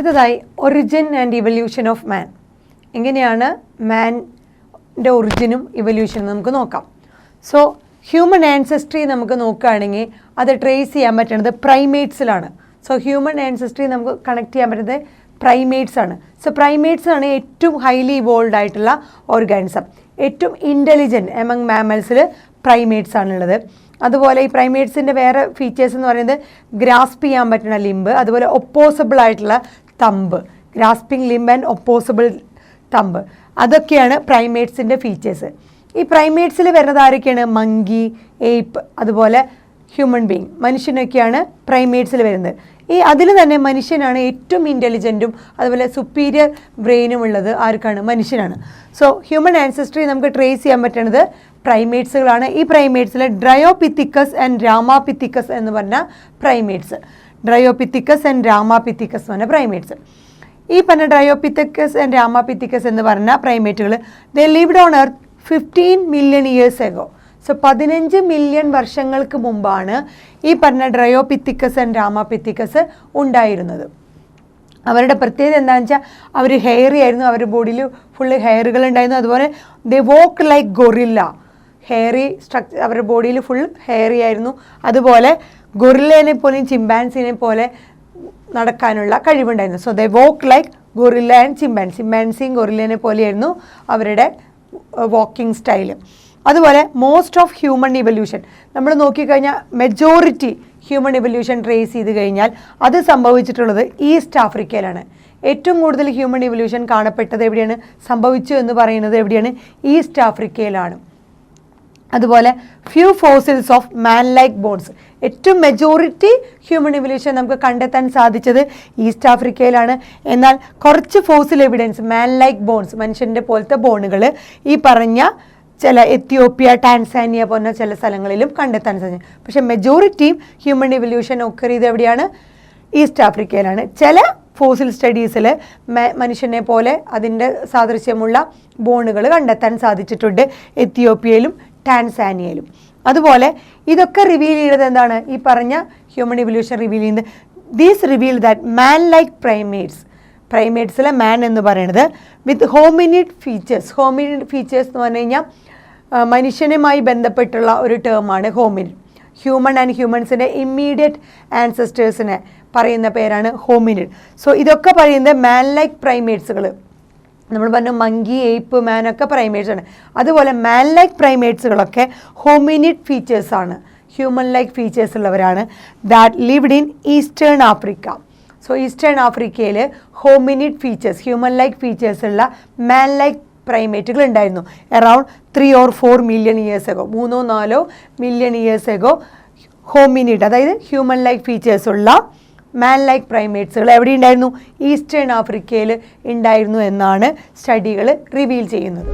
അടുത്തതായി origin and evolution of മാൻ. എങ്ങനെയാണ് മാൻ്റെ ഒറിജിനും ഇവല്യൂഷനും നമുക്ക് നോക്കാം. സോ ഹ്യൂമൻ ആൻസസ്ട്രി നമുക്ക് നോക്കുകയാണെങ്കിൽ അത് ട്രേസ് ചെയ്യാൻ പറ്റുന്നത് പ്രൈമേറ്റ്സിലാണ്. സോ ഹ്യൂമൻ ആൻസസ്ട്രി നമുക്ക് കണക്ട് ചെയ്യാൻ പറ്റുന്നത് പ്രൈമേറ്റ്സ് ആണ്. സോ പ്രൈമേറ്റ്സ് ആണ് ഏറ്റവും ഹൈലി ഇവോൾവ് ആയിട്ടുള്ള ഓർഗാനിസം. ഏറ്റവും ഇൻ്റലിജൻറ്റ് എമംഗ് മാമൽസിൽ പ്രൈമേറ്റ്സ് ആണുള്ളത്. അതുപോലെ ഈ പ്രൈമേറ്റ്സിൻ്റെ വേറെ ഫീച്ചേഴ്സ് എന്ന് പറയുന്നത് ഗ്രാസ്പ് ചെയ്യാൻ പറ്റുന്ന ലിംബ്, അതുപോലെ ഒപ്പോസിബിൾ ആയിട്ടുള്ള thumb, grasping limb and opposable thumb, അതൊക്കെയാണ് പ്രൈമേറ്റ്സിൻ്റെ ഫീച്ചേഴ്സ്. ഈ പ്രൈമേറ്റ്സിൽ വരുന്നത് ആരൊക്കെയാണ്? മങ്കി, ഏപ്പ്, അതുപോലെ ഹ്യൂമൻ ബീങ്, മനുഷ്യനൊക്കെയാണ് പ്രൈമേറ്റ്സിൽ വരുന്നത്. അതിൽ തന്നെ മനുഷ്യനാണ് ഏറ്റവും ഇൻ്റലിജൻറ്റും അതുപോലെ സുപ്പീരിയർ ബ്രെയിനും ഉള്ളത് ആർക്കാണ്? മനുഷ്യനാണ്. സോ ഹ്യൂമൻ ആൻസസ്ട്രി നമുക്ക് ട്രേസ് ചെയ്യാൻ പറ്റുന്നത് പ്രൈമേറ്റ്സുകളാണ്. ഈ പ്രൈമേറ്റ്സിൽ ഡ്രയോപിത്തിക്കസ് ആൻഡ് രാമാപിത്തിക്കസ് എന്ന് പറഞ്ഞ പ്രൈമേറ്റ്സ്, ഡ്രയോപിത്തിക്കസ് ആൻഡ് രാമാപിത്തിക്കസ് എന്ന് പറഞ്ഞ പ്രൈമേറ്റ്സ്. ഈ പറഞ്ഞ ഡ്രയോപിത്തിക്കസ് ആൻഡ് രാമാപിത്തിക്കസ് എന്ന് പറഞ്ഞ പ്രൈമേറ്റുകൾ they lived on earth 15 million years ago. So 15 million വർഷങ്ങൾക്ക് മുമ്പാണ് ഈ പറഞ്ഞ ഡ്രയോപിത്തിക്കസ് ആൻഡ് രാമാപിത്തിക്കസ് ഉണ്ടായിരുന്നത്. അവരുടെ പ്രത്യേകത എന്താണെന്ന് വെച്ചാൽ അവർ ഹെയറി ആയിരുന്നു, അവരുടെ ബോഡിയിൽ ഫുള്ള് ഹെയറുകൾ ഉണ്ടായിരുന്നു. അതുപോലെ they walk like gorilla, hairy structure, അവരുടെ ബോഡിയിൽ ഫുൾ ഹെയറി ആയിരുന്നു. അതുപോലെ ഗൊറില്ലേനെ പോലെയും ചിമ്പാൻസിനെ പോലെ നടക്കാനുള്ള കഴിവുണ്ടായിരുന്നു. So they walk like gorilla and ചിമ്പാൻസിയും ഗൊറില്ലേനെ പോലെയായിരുന്നു അവരുടെ വാക്കിംഗ് സ്റ്റൈല്. അതുപോലെ മോസ്റ്റ് ഓഫ് ഹ്യൂമൻ ഇവല്യൂഷൻ നമ്മൾ നോക്കിക്കഴിഞ്ഞാൽ മെജോറിറ്റി ഹ്യൂമൻ ഇവല്യൂഷൻ ട്രേസ് ചെയ്ത് കഴിഞ്ഞാൽ അത് സംഭവിച്ചിട്ടുള്ളത് ഈസ്റ്റ് ആഫ്രിക്കയിലാണ്. ഏറ്റവും കൂടുതൽ ഹ്യൂമൻ ഇവല്യൂഷൻ കാണപ്പെട്ടത് എവിടെയാണ്, സംഭവിച്ചു എന്ന് പറയുന്നത് എവിടെയാണ്? ഈസ്റ്റ് ആഫ്രിക്കയിലാണ്. അതുപോലെ few fossils of man like bones, ഏറ്റവും മെജോറിറ്റി ഹ്യൂമൻ ഇവല്യൂഷൻ നമുക്ക് കണ്ടെത്താൻ സാധിച്ചത് ഈസ്റ്റ് ആഫ്രിക്കയിലാണ്. എന്നാൽ കുറച്ച് fossil evidence man like bones, മനുഷ്യൻ്റെ പോലത്തെ ബോണുകൾ ഈ പറഞ്ഞ ചില എത്യോപ്യ, ടാൻസാനിയ പോലുള്ള ചില സ്ഥലങ്ങളിലും കണ്ടെത്താൻ സാധിക്കും. പക്ഷേ മെജോറിറ്റിയും ഹ്യൂമൻ ഇവല്യൂഷൻ ഒക്കെ ചെയ്ത് എവിടെയാണ്? ഈസ്റ്റ് ആഫ്രിക്കയിലാണ്. ചില ഫോസിൽ സ്റ്റഡീസിൽ മനുഷ്യനെ പോലെ അതിൻ്റെ സാദൃശ്യമുള്ള ബോണുകൾ കണ്ടെത്താൻ സാധിച്ചിട്ടുണ്ട് എത്യോപ്യയിലും ടാൻസാനിയയിലും. അതുപോലെ ഇതൊക്കെ റിവീൽ ചെയ്യുന്നത് എന്താണ്? ഈ പറഞ്ഞ ഹ്യൂമൻ ഇവല്യൂഷൻ റിവീൽ ചെയ്യുന്നത് these reveal that man like പ്രൈമേറ്റ്സിലെ മാൻ എന്ന് പറയുന്നത് with hominid features. Hominid features എന്ന് പറഞ്ഞു കഴിഞ്ഞാൽ മനുഷ്യനുമായി ബന്ധപ്പെട്ടുള്ള ഒരു ടേമാണ് ഹോമിനിഡ്. ഹ്യൂമൻ ആൻഡ് ഹ്യൂമൻസിൻ്റെ ഇമ്മീഡിയറ്റ് ആൻസസ്റ്റേഴ്സിനെ പറയുന്ന പേരാണ് ഹോമിനിഡ്. സോ ഇതൊക്കെ പറയുന്നത് മാൻ ലൈക്ക് പ്രൈമേറ്റ്സുകൾ. നമ്മൾ പറഞ്ഞു മങ്കി, ഏപ്പ്, മാനൊക്കെ പ്രൈമേറ്റ്സ് ആണ്. അതുപോലെ മാൻ ലൈക്ക് പ്രൈമേറ്റ്സുകളൊക്കെ ഹോമിനിഡ് ഫീച്ചേഴ്സാണ്, ഹ്യൂമൻ ലൈക്ക് ഫീച്ചേഴ്സ് ഉള്ളവരാണ്. That lived in eastern Africa. So eastern ആഫ്രിക്കയിൽ hominid features, human like features ഉള്ള മാൻ ലൈക്ക് പ്രൈമേറ്റുകൾ ഉണ്ടായിരുന്നു. Around 3 or 4 million years ago, 3-4 million years ago hominid, അതായത് ഹ്യൂമൻ ലൈക്ക് ഫീച്ചേഴ്സ് ഉള്ള man like പ്രൈമേറ്റ്സുകൾ എവിടെ ഉണ്ടായിരുന്നു? Eastern ആഫ്രിക്കയിൽ ഉണ്ടായിരുന്നു എന്നാണ് സ്റ്റഡികൾ റിവീൽ ചെയ്യുന്നത്.